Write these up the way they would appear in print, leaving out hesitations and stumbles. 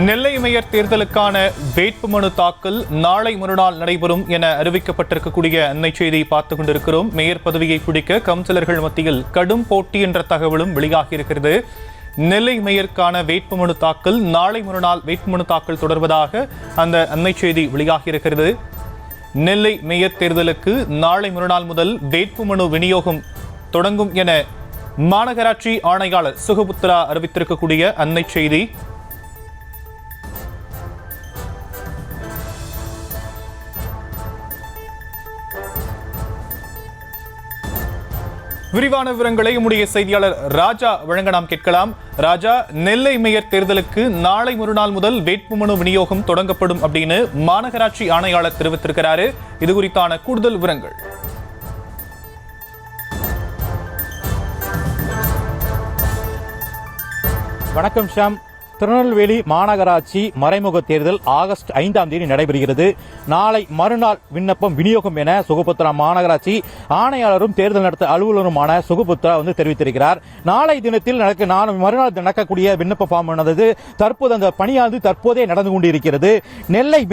நெல்லை mayor தேர்தலுக்கான வேட்புமனு தாக்கல் நாளை மறுநாள் நடைபெறும் என அறிவிக்கப்பட்டிருக்கக்கூடிய அன்னை செய்தி பார்த்துக் கொண்டிருக்கிறோம். மேயர் பதவியை பிடிக்க கவுன்சிலர்கள் மத்தியில் கடும் போட்டி என்ற தகவலும் வெளியாகியிருக்கிறது. நெல்லை மேயருக்கான வேட்புமனு தாக்கல் நாளை மறுநாள் வேட்புமனு தாக்கல் தொடர்வதாக அந்த அன்னை செய்தி வெளியாகியிருக்கிறது. நெல்லை மேயர் தேர்தலுக்கு நாளை மறுநாள் முதல் வேட்புமனு விநியோகம் தொடங்கும் என மாநகராட்சி ஆணையாளர் சுகபுத்ரா அறிவித்திருக்கக்கூடிய அன்னை செய்தி. விரிவான விவரங்களை நம்முடைய செய்தியாளர் ராஜா வழங்க நாம் கேட்கலாம். ராஜா, நெல்லை மேயர் தேர்தலுக்கு நாளை மறுநாள் முதல் வேட்புமனு விநியோகம் தொடங்கப்படும் அப்படின்னு மாநகராட்சி ஆணையாளர் தெரிவித்திருக்கிறாரு. இது குறித்தான கூடுதல் விவரங்கள். வணக்கம் ஷாம். திருநெல்வேலி மாநகராட்சி மறைமுக தேர்தல் ஆகஸ்ட் 5ஆம் தேதி நடைபெறுகிறது. நாளை மறுநாள் விண்ணப்பம் விநியோகம் என சுகபுத்ரா மாநகராட்சி ஆணையாளரும் தேர்தல் நடத்த அலுவலருமான சுகபுத்ரா தெரிவித்திருக்கிறார். நாளை தினத்தில் மறுநாள் நடக்கக்கூடிய விண்ணப்ப ஃபார்ம் ஆனது தற்போது அந்த பணியானது தற்போதே நடந்து கொண்டிருக்கிறது. நெல்லை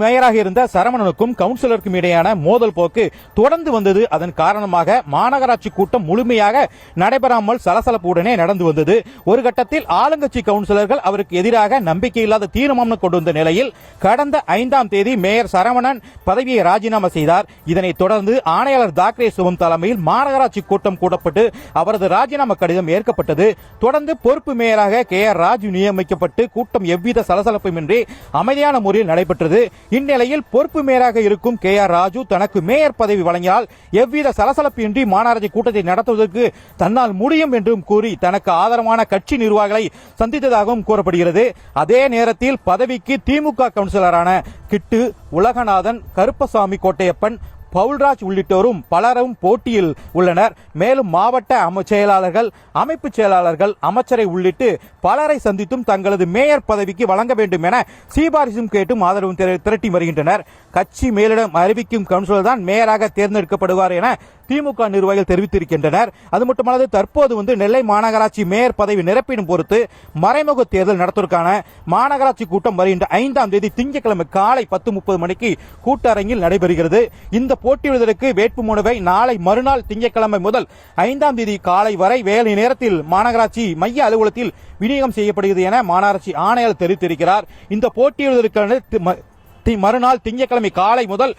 மேயராக இருந்த சரவணனுக்கும் கவுன்சிலருக்கும் இடையான மோதல் போக்கு தொடர்ந்து வந்தது. அதன் காரணமாக மாநகராட்சி கூட்டம் முழுமையாக நடைபெறாமல் சலசலப்புடனே நடந்து வந்தது. ஒரு கட்டத்தில் ஆளுங்கட்சி கவுன்சிலர்கள் அவருக்கு எதிராக நம்பிக்கையில்லாத தீர்மானம் கொண்டு வந்த நிலையில் கடந்த 5ஆம் தேதி மேயர் சரவணன் பதவியை ராஜினாமா செய்தார். இதனைத் தொடர்ந்து ஆணையாளர் தாக்கரே சுபம் தலைமையில் மாநகராட்சி கூட்டம் கூட்டப்பட்டு அவரது ராஜினாமா கடிதம் ஏற்கப்பட்டது. தொடர்ந்து பொறுப்பு மேயராக KR ராஜு நியமிக்கப்பட்டு கூட்டம் எவ்வித சலசலப்புமின்றி அமைதியான முறையில் நடைபெற்றது. இந்நிலையில் பொறுப்பு மேயராக இருக்கும் KR ராஜு தனக்கு மேயர் பதவி வழங்கினால் எவ்வித சலசலப்பின்றி மாநகராட்சி கூட்டத்தை நடத்துவதற்கு தன்னால் முடியும் என்றும் கூறி தனக்கு ஆதரவான கட்சி நிர்வாகிகளை சந்தித்ததாகவும் கூறப்படுகிறது. அதே நேரத்தில் பதவிக்கு திமுக கவுன்சிலரான கிட்டு, உலகநாதன், கருப்பசாமி கோட்டையப்பன், பவுல்ராஜ் உள்ளிட்டோரும் பலரும் போட்டியில் உள்ளனர். மேலும் மாவட்ட செயலாளர்கள், அமைப்பு செயலாளர்கள், அமைச்சரை உள்ளிட்டு பலரை சந்தித்தும் தங்களது மேயர் பதவிக்கு வழங்க வேண்டும் என சிபாரிசும் கேட்டும் ஆதரவும் திரட்டி வருகின்றனர். கட்சி மேலிடம் அறிவிக்கும் கவுன்சிலர் தான் மேயராக தேர்ந்தெடுக்கப்படுவார் என திமுக நிர்வாகிகள் தெரிவித்திருக்கின்றனர். அது மட்டுமல்லாது தற்போது நெல்லை மாநகராட்சி மேயர் பதவி நிரப்பிடும் பொறுத்து மறைமுக தேர்தல் நடத்துவதற்கான மாநகராட்சி கூட்டம் வருகின்ற 5ஆம் தேதி திங்கட்கிழமை காலை 10:30 மணிக்கு கூட்டரங்கில் நடைபெறுகிறது. இந்த போட்டியிடுவதற்கு வேட்புமனுவை நாளை மறுநாள் திங்கட்கிழமை முதல் 5ஆம் தேதி காலை வரை வேலை நேரத்தில் மாநகராட்சி மைய அலுவலகத்தில் விநியோகம் செய்யப்படுகிறது என மாநகராட்சி ஆணையாளர் தெரிவித்திருக்கிறார். இந்த போட்டியிடுவதற்கான மறுநாள் திங்கட்கிழமை காலை முதல்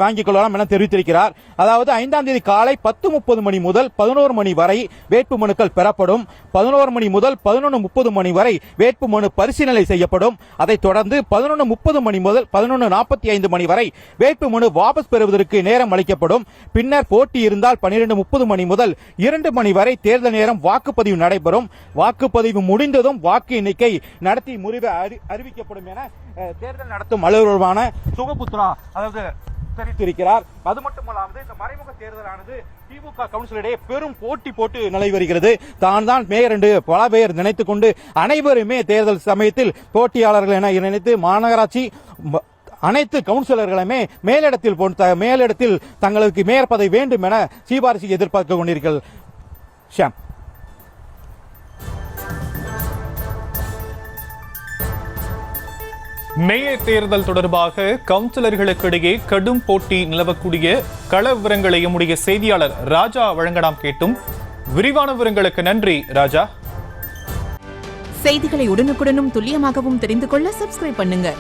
வாங்கிக் கொள்ளலாம் என தெரிவித்திருக்கிறார். அதாவது 5ஆம் தேதி காலை 10:30 மணி முதல் 11 மணி வரை வேட்புமனுக்கள் பெறப்படும். 11 மணி முதல் 11:30 மணி வரை வேட்புமனு பரிசீலனை செய்யப்படும். அதைத் தொடர்ந்து 11:30 மணி முதல் 11:45 மணி வரை வேட்புமனு வாபஸ் பெறுவதற்கு நேரம் அளிக்கப்படும். பின்னர் போட்டி இருந்தால் 12:30 மணி முதல் 2 மணி வரை தேர்தல் நேரம் வாக்குப்பதிவு நடைபெறும். வாக்குப்பதிவு முடிந்ததும் வாக்கு எண்ணிக்கை நடத்தி முடிவு அறிவிக்கப்படும் என தேர்தல் நடத்தும் அலுவலரான சுகபுத்ரா தெரிவித்திருக்கிறார். அது மட்டுமல்லாமல் இந்த மறைமுக தேர்தலானது திமுக கவுன்சிலரிடையே பெரும் போட்டி போட்டு நிலை வருகிறது. தான் மேயர் என்று பல பேர் நினைத்துக் கொண்டு அனைவருமே தேர்தல் சமயத்தில் போட்டியாளர்கள் என நினைத்து மாநகராட்சி அனைத்து கவுன்சிலர்களுமே மேலிடத்தில் தங்களுக்கு மேயர் பதவி வேண்டும் என சிபாரிசு எதிர்பார்க்க கொண்டிருக்கிறார்கள். ஷாம். மேயர் தேர்தல் தொடர்பாக கவுன்சிலர்களுக்கு இடையே கடும் போட்டி நிலவக்கூடிய கள விவரங்களை நம்முடைய செய்தியாளர் ராஜா வழங்க நாம் கேட்டும். விரிவான விவரங்களுக்கு நன்றி ராஜா. செய்திகளை உடனுக்குடனும் துல்லியமாகவும் தெரிந்து கொள்ள சப்ஸ்கிரைப் பண்ணுங்க.